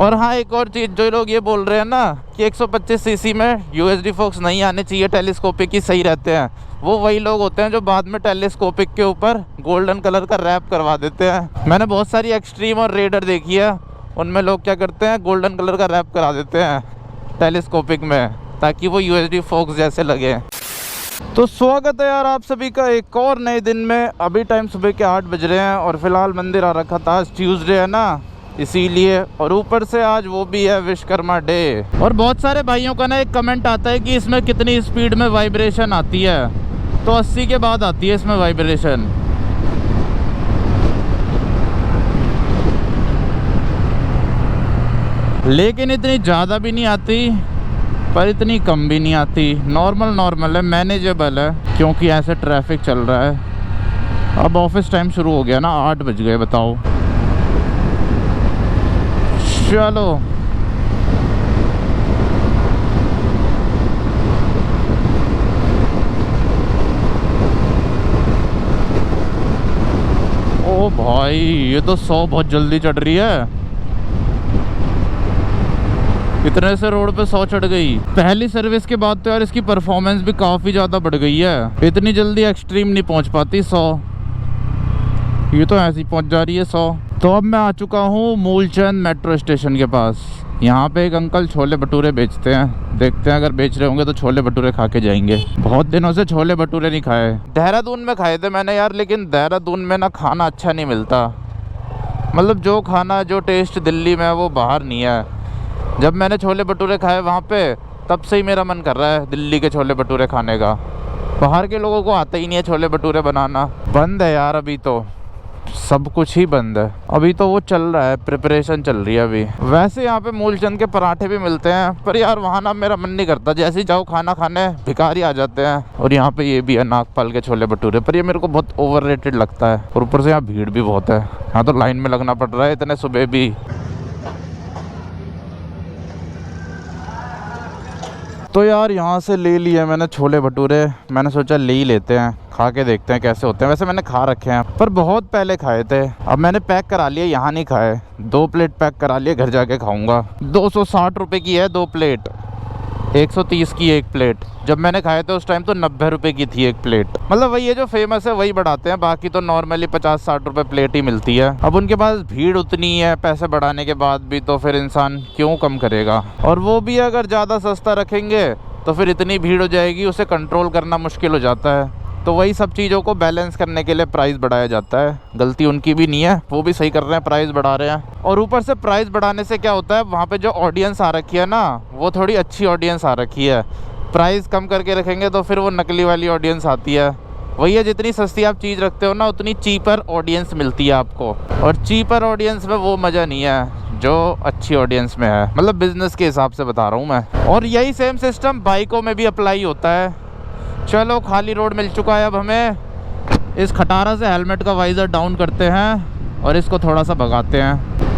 और हाँ, एक और चीज़, जो लोग ये बोल रहे हैं ना कि 125 सीसी में यूएसडी फोक्स नहीं आने चाहिए, टेलीस्कोपिक ही सही रहते हैं, वो वही लोग होते हैं जो बाद में टेलीस्कोपिक के ऊपर गोल्डन कलर का रैप करवा देते हैं। मैंने बहुत सारी एक्सट्रीम और रेडर देखी है, उनमें लोग क्या करते हैं, गोल्डन कलर का रैप करा देते हैं टेलीस्कोपिक में, ताकि वो यूएसडी फोक्स जैसे लगे। तो स्वागत है यार आप सभी का एक और नए दिन में। अभी टाइम सुबह के 8 बज रहे हैं और फिलहाल मंदिर आ रखा था, आज ट्यूसडे है ना, इसीलिए। और ऊपर से आज वो भी है विश्वकर्मा डे। और बहुत सारे भाइयों का ना एक कमेंट आता है कि इसमें कितनी स्पीड में वाइब्रेशन आती है, तो 80 के बाद आती है इसमें वाइब्रेशन। लेकिन इतनी ज़्यादा भी नहीं आती पर इतनी कम भी नहीं आती, नॉर्मल है, मैनेजेबल है, क्योंकि ऐसे ट्रैफिक चल रहा है। अब ऑफिस टाइम शुरू हो गया ना, 8 बज गए, बताओ। चलो ओ भाई, ये तो 100 बहुत जल्दी चढ़ रही है। इतने से रोड पे 100 चढ़ गई। पहली सर्विस के बाद तो यार इसकी परफॉर्मेंस भी काफ़ी ज़्यादा बढ़ गई है। इतनी जल्दी एक्सट्रीम नहीं पहुंच पाती 100, ये तो ऐसी पहुंच जा रही है 100। तो अब मैं आ चुका हूँ मूलचंद मेट्रो स्टेशन के पास। यहाँ पे एक अंकल छोले भटूरे बेचते हैं, देखते हैं अगर बेच रहे होंगे तो छोले भटूरे खा के जाएंगे। बहुत दिनों से छोले भटूरे नहीं खाए। देहरादून में खाए थे मैंने यार, लेकिन देहरादून में ना खाना अच्छा नहीं मिलता। मतलब जो खाना, जो टेस्ट दिल्ली में है वो बाहर नहीं है। जब मैंने छोले भटूरे खाए वहाँ पे, तब से ही मेरा मन कर रहा है दिल्ली के छोले भटूरे खाने का। बाहर के लोगों को आता ही नहीं है छोले भटूरे बनाना। बंद है यार, अभी तो सब कुछ ही बंद है। अभी तो वो चल रहा है, प्रिपरेशन चल रही है अभी। वैसे यहाँ पे मूलचंद के पराठे भी मिलते हैं, पर यार वहाँ ना मेरा मन नहीं करता। जैसे ही जाओ खाना खाने, भिखारी आ जाते हैं। और यहाँ पे ये भी है नागपाल के छोले भटूरे, पर ये मेरे को बहुत ओवररेटेड लगता है। और ऊपर से यहाँ भीड़ भी बहुत है, यहाँ तो लाइन में लगना पड़ रहा है इतने सुबह भी। तो यार यहाँ से ले लिए मैंने छोले भटूरे। मैंने सोचा ले ही लेते हैं, खा के देखते हैं कैसे होते हैं। वैसे मैंने खा रखे हैं पर बहुत पहले खाए थे। अब मैंने पैक करा लिए, यहाँ नहीं खाए। 2 प्लेट पैक करा लिए, घर जाके खाऊंगा। 260 रुपये की है 2 प्लेट, 130 की 1 प्लेट। जब मैंने खाए थे उस टाइम तो 90 रुपये की थी 1 प्लेट। मतलब वही है, जो फेमस है वही बढ़ाते हैं, बाकी तो नॉर्मली 50-60 रुपये प्लेट ही मिलती है। अब उनके पास भीड़ उतनी है पैसे बढ़ाने के बाद भी, तो फिर इंसान क्यों कम करेगा। और वो भी अगर ज़्यादा सस्ता रखेंगे तो फिर इतनी भीड़ हो जाएगी, उसे कंट्रोल करना मुश्किल हो जाता है। तो वही सब चीज़ों को बैलेंस करने के लिए प्राइस बढ़ाया जाता है। गलती उनकी भी नहीं है, वो भी सही कर रहे हैं, प्राइस बढ़ा रहे हैं। और ऊपर से प्राइस बढ़ाने से क्या होता है, वहाँ पे जो ऑडियंस आ रखी है ना, वो थोड़ी अच्छी ऑडियंस आ रखी है। प्राइस कम करके रखेंगे तो फिर वो नकली वाली ऑडियंस आती है। वही है, जितनी सस्ती आप चीज़ रखते हो ना, उतनी चीपर ऑडियंस मिलती है आपको। और चीपर ऑडियंस में वो मज़ा नहीं है जो अच्छी ऑडियंस में है। मतलब बिजनेस के हिसाब से बता रहा हूँ मैं। और यही सेम सिस्टम बाइकों में भी अप्लाई होता है। चलो खाली रोड मिल चुका है। अब हमें इस खटारा से हेलमेट का वाइज़र डाउन करते हैं और इसको थोड़ा सा भगाते हैं।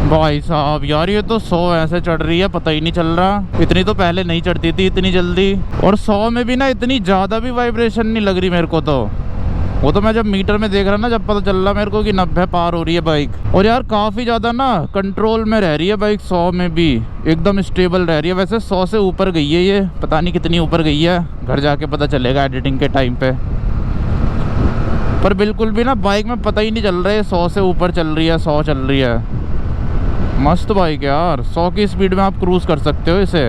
भाई साहब यार, ये तो 100 ऐसे चढ़ रही है, पता ही नहीं चल रहा। इतनी तो पहले नहीं चढ़ती थी इतनी जल्दी। और 100 में भी ना इतनी ज़्यादा भी वाइब्रेशन नहीं लग रही मेरे को। तो वो तो मैं जब मीटर में देख रहा ना, जब पता चल रहा मेरे को कि 90 पार हो रही है बाइक। और यार काफ़ी ज़्यादा ना कंट्रोल में रह रही है बाइक, 100 में भी एकदम स्टेबल रह रही है। वैसे 100 से ऊपर गई है ये, पता नहीं कितनी ऊपर गई है, घर जाके पता चलेगा एडिटिंग के टाइम पे। पर बिल्कुल भी ना बाइक में पता ही नहीं चल रहा है 100 से ऊपर चल रही है, 100 चल रही है। मस्त बाइक है यार, 100 की स्पीड में आप क्रूज़ कर सकते हो इसे।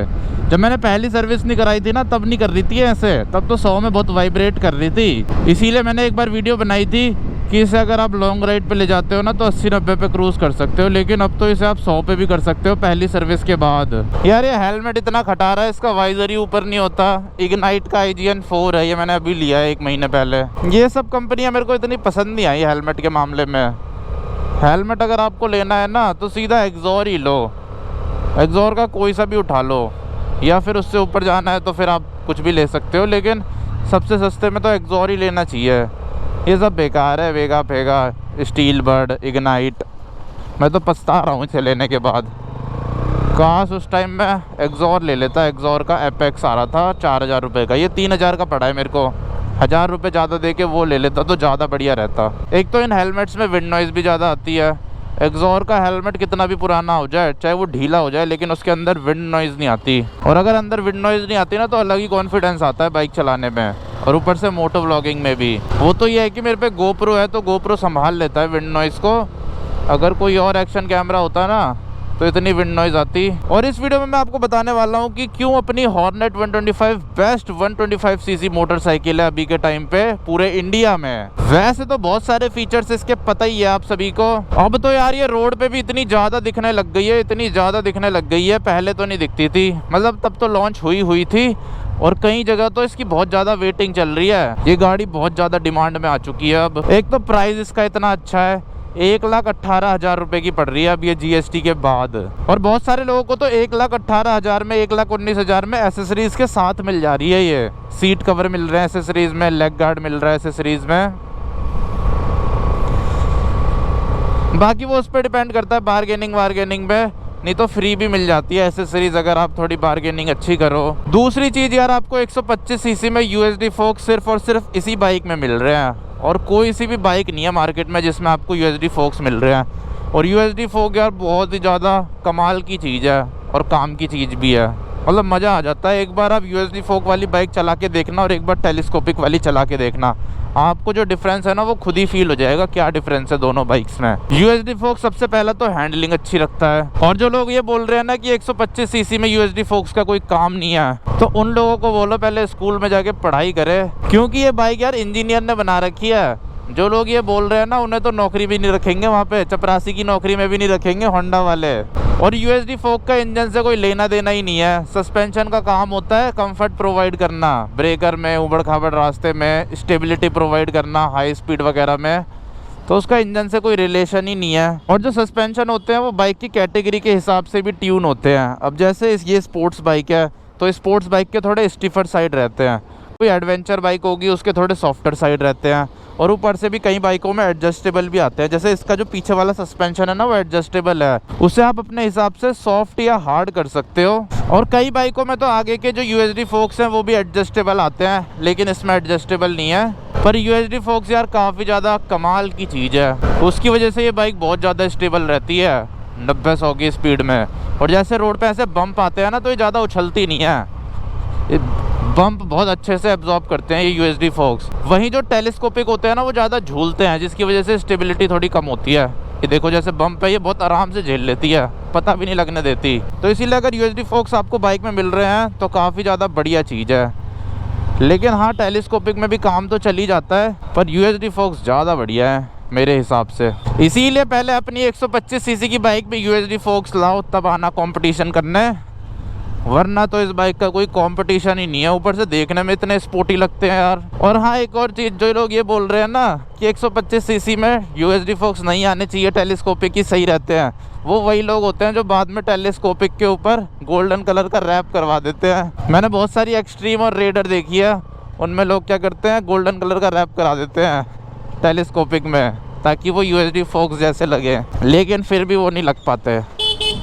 जब मैंने पहली सर्विस नहीं कराई थी ना, तब नहीं कर रही थी ऐसे, तब तो 100 में बहुत वाइब्रेट कर रही थी। इसीलिए मैंने एक बार वीडियो बनाई थी कि इसे अगर आप लॉन्ग राइड पे ले जाते हो ना तो 80-90 पे क्रूज़ कर सकते हो। लेकिन अब तो इसे आप 100 पे भी कर सकते हो पहली सर्विस के बाद। यार ये हेलमेट इतना खटा रहा है, इसका वाइजर ही ऊपर नहीं होता। इग्नाइट का IGN 4 है ये, मैंने अभी लिया है 1 महीने पहले। ये सब कंपनियाँ मेरे को इतनी पसंद नहीं आई हेलमेट के मामले में। हेलमेट अगर आपको लेना है ना तो सीधा एक्सोर ही लो, एक्सोर का कोई सा भी उठा लो। या फिर उससे ऊपर जाना है तो फिर आप कुछ भी ले सकते हो, लेकिन सबसे सस्ते में तो एक्सॉर ही लेना चाहिए। ये सब बेकार है, वेगा फेगा, स्टील बर्ड, इग्नाइट। मैं तो पछता रहा हूँ इसे लेने के बाद। काश उस टाइम में एक्सॉर ले लेता। एक्सॉर का एपेक्स आ रहा था 4000 रुपये का, ये 3000 का पड़ा है मेरे को। 1000 रुपये ज़्यादा दे के वो ले लेता तो ज़्यादा बढ़िया रहता। एक तो इन हेलमेट्स में विंड नॉइज़ भी ज़्यादा आती है। एक्सॉर का हेलमेट कितना भी पुराना हो जाए, चाहे वो ढीला हो जाए, लेकिन उसके अंदर विंड नॉइज़ नहीं आती। और अगर अंदर विंड नॉइज़ नहीं आती ना तो अलग ही कॉन्फिडेंस आता है बाइक चलाने में, और ऊपर से मोटो व्लॉगिंग में भी। वो तो ये है कि मेरे पे गोप्रो है तो गोप्रो संभाल लेता है विंड नॉइज़ को। अगर कोई और एक्शन कैमरा होता ना तो इतनी विंड नॉइज़ आती। और इस वीडियो में मैं आपको बताने वाला हूँ कि क्यों अपनी हॉर्नेट 125 बेस्ट 125 सीसी मोटरसाइकिल है अभी के टाइम पे पूरे इंडिया में। वैसे तो बहुत सारे फीचर्स इसके पता ही है आप सभी को। अब तो यार ये रोड पे भी इतनी ज़्यादा दिखने लग गई है, इतनी ज़्यादा दिखने लग गई है। पहले तो नहीं दिखती थी, मतलब तब तो लॉन्च हुई थी, और कई जगह तो इसकी बहुत ज़्यादा वेटिंग चल रही है। ये गाड़ी बहुत ज़्यादा डिमांड में आ चुकी है अब। एक तो प्राइस इसका इतना अच्छा है, 1,18,000 रुपये की पड़ रही है अब ये GST के बाद। और बहुत सारे लोगों को तो 1,18,000 में, 1,19,000 में एसेसरीज के साथ मिल जा रही है। ये सीट कवर मिल रहे हैं एसेसरीज में, लेग गार्ड मिल रहा है एसेसरीज में। बाकी वो उस पर डिपेंड करता है बार्गेनिंग में, नहीं तो फ्री भी मिल जाती है एसेसरीज अगर आप थोड़ी बार्गेनिंग अच्छी करो। दूसरी चीज़ यार, आपको 125 सीसी में USD फोक्स सिर्फ और सिर्फ इसी बाइक में मिल रहे हैं, और कोई सी भी बाइक नहीं है मार्केट में जिसमें आपको USD फोक्स मिल रहे हैं। और USD फोक यार बहुत ही ज़्यादा कमाल की चीज़ है और काम की चीज़ भी है, मतलब मज़ा आ जाता है। एक बार आप USD फोक वाली बाइक चला के देखना और एक बार टेलीस्कोपिक वाली चला के देखना, आपको जो डिफरेंस है ना वो खुद ही फील हो जाएगा क्या डिफरेंस है दोनों बाइक्स में। USD फोक्स सबसे पहला तो हैंडलिंग अच्छी रखता है। और जो लोग ये बोल रहे हैं ना कि 125 सीसी में USD फोक्स का कोई काम नहीं है, तो उन लोगों को बोलो पहले स्कूल में जाके पढ़ाई करे, क्योंकि ये बाइक यार इंजीनियर ने बना रखी है। जो लोग ये बोल रहे हैं ना उन्हें तो नौकरी भी नहीं रखेंगे वहाँ पे, चपरासी की नौकरी में भी नहीं रखेंगे होंडा वाले। और USD फोक का इंजन से कोई लेना देना ही नहीं है। सस्पेंशन का काम होता है कंफर्ट प्रोवाइड करना, ब्रेकर में, उबड़ खाबड़ रास्ते में स्टेबिलिटी प्रोवाइड करना, हाई स्पीड वगैरह में, तो उसका इंजन से कोई रिलेशन ही नहीं है। और जो सस्पेंशन होते हैं वो बाइक की कैटेगरी के हिसाब से भी ट्यून होते हैं। अब जैसे ये स्पोर्ट्स बाइक है तो स्पोर्ट्स बाइक के थोड़े स्टिफर साइड रहते हैं, कोई एडवेंचर बाइक होगी उसके थोड़े सॉफ्टर साइड रहते हैं। और ऊपर से भी कई बाइकों में एडजस्टेबल भी आते हैं, जैसे इसका जो पीछे वाला सस्पेंशन है ना वो एडजस्टेबल है, उसे आप अपने हिसाब से सॉफ्ट या हार्ड कर सकते हो। और कई बाइकों में तो आगे के जो USD फोक्स हैं वो भी एडजस्टेबल आते हैं, लेकिन इसमें एडजस्टेबल नहीं है। पर USD फोक्स यार काफ़ी ज़्यादा कमाल की चीज़ है, उसकी वजह से ये बाइक बहुत ज़्यादा स्टेबल रहती है 90-100 की स्पीड में। और जैसे रोड पे ऐसे बम्प आते हैं ना तो ये ज़्यादा उछलती नहीं है, ये बम्प बहुत अच्छे से एब्जॉर्ब करते हैं ये USD फोक्स। वहीं जो टेलीस्कोपिक होते हैं ना वो ज़्यादा झूलते हैं, जिसकी वजह से स्टेबिलिटी थोड़ी कम होती है। ये देखो जैसे बम्प है ये बहुत आराम से झेल लेती है, पता भी नहीं लगने देती। तो इसीलिए अगर USD फोक्स आपको बाइक में मिल रहे हैं तो काफ़ी ज़्यादा बढ़िया चीज़ है। लेकिन हाँ, टेलीस्कोपिक में भी काम तो चल ही जाता है, पर USD फोक्स ज़्यादा बढ़िया है मेरे हिसाब से। इसीलिए पहले अपनी 125 सीसी की बाइक में USD फोक्स लाओ, तब आना कंपटीशन करने, वरना तो इस बाइक का कोई कंपटीशन ही नहीं है। ऊपर से देखने में इतने स्पोर्टी लगते हैं यार। और हाँ, एक और चीज़, जो लोग ये बोल रहे हैं ना कि 125 सीसी में USD फोक्स नहीं आने चाहिए, टेलीस्कोपिक ही सही रहते हैं, वो वही लोग होते हैं जो बाद में टेलीस्कोपिक के ऊपर गोल्डन कलर का रैप करवा देते हैं। मैंने बहुत सारी एक्सट्रीम और रेडर देखी है, उनमें लोग क्या करते हैं, गोल्डन कलर का रैप करा देते हैं टेलीस्कोपिक में, ताकि वो USD फोक्स जैसे लगे, लेकिन फिर भी वो नहीं लग पाते।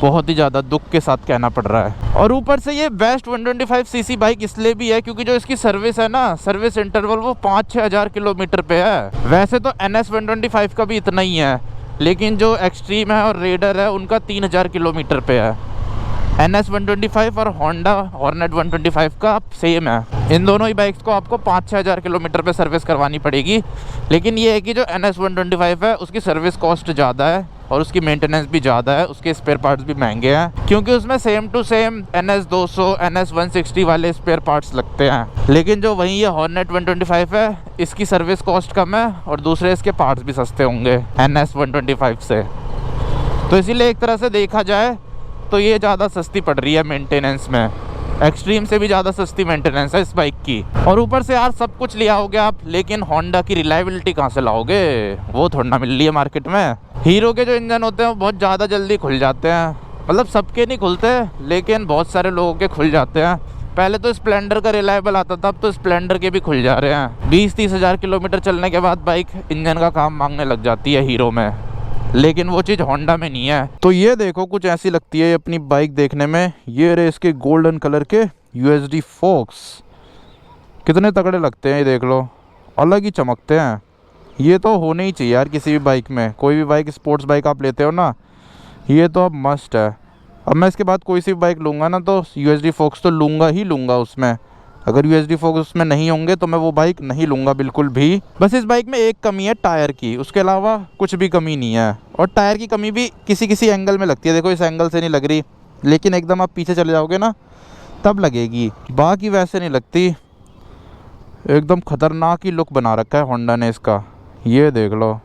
बहुत ही ज़्यादा दुख के साथ कहना पड़ रहा है। और ऊपर से ये बेस्ट 125 सीसी बाइक इसलिए भी है क्योंकि जो इसकी सर्विस है ना, सर्विस इंटरवल वो 5-6 हज़ार किलोमीटर पे है। वैसे तो NS 125 का भी इतना ही है, लेकिन जो एक्सट्रीम है और रेडर है उनका 3000 किलोमीटर पे है। NS 125 और होंडा हॉर्नेट 125 का सेम है। इन दोनों ही बाइक्स को आपको 5-6 हज़ार किलोमीटर पे सर्विस करवानी पड़ेगी। लेकिन ये है कि जो NS 125 है उसकी सर्विस कॉस्ट ज़्यादा है और उसकी मेंटेनेंस भी ज़्यादा है, उसके स्पेयर पार्ट्स भी महंगे हैं, क्योंकि उसमें same to same NS 200 NS 160 वाले स्पेयर पार्ट्स लगते हैं। लेकिन जो वहीं ये हॉर्नेट 125 है इसकी सर्विस कॉस्ट कम है और दूसरे इसके पार्ट्स भी सस्ते होंगे NS 125 से। तो इसीलिए एक तरह से देखा जाए तो ये ज़्यादा सस्ती पड़ रही है मेंटेनेंस में, एक्सट्रीम से भी ज़्यादा सस्ती मेंटेनेंस है इस बाइक की। और ऊपर से यार सब कुछ ले आओगे आप, लेकिन होंडा की रिलायबिलिटी कहाँ से लाओगे, वो थोड़ा ना मिल रही है मार्केट में। हीरो के जो इंजन होते हैं वो बहुत ज़्यादा जल्दी खुल जाते हैं मतलब सबके नहीं खुलते, लेकिन बहुत सारे लोगों के खुल जाते हैं। पहले तो स्प्लेंडर का रिलायबल आता था, अब तो स्प्लेंडर के भी खुल जा रहे हैं। 20-30 हज़ार किलोमीटर चलने के बाद बाइक इंजन का काम मांगने लग जाती है हीरो में, लेकिन वो चीज़ होंडा में नहीं है। तो ये देखो कुछ ऐसी लगती है अपनी बाइक देखने में। ये रहे इसके गोल्डन कलर के USD फोक्स, कितने तगड़े लगते हैं ये देख लो, अलग ही चमकते हैं। ये तो होने ही चाहिए यार किसी भी बाइक में। कोई भी बाइक स्पोर्ट्स बाइक आप लेते हो ना, ये तो अब मस्ट है। अब मैं इसके बाद कोई सी बाइक लूँगा ना तो USD फोक्स तो लूँगा ही लूँगा उसमें। अगर USD फोक्स उसमें नहीं होंगे तो मैं वो बाइक नहीं लूँगा बिल्कुल भी। बस इस बाइक में एक कमी है टायर की, उसके अलावा कुछ भी कमी नहीं है। और टायर की कमी भी किसी किसी एंगल में लगती है, देखो इस एंगल से नहीं लग रही, लेकिन एकदम आप पीछे चले जाओगे ना तब लगेगी, बाकी वैसे नहीं लगती। एकदम खतरनाक ही लुक बना रखा है होंडा ने इसका, ये देख लो।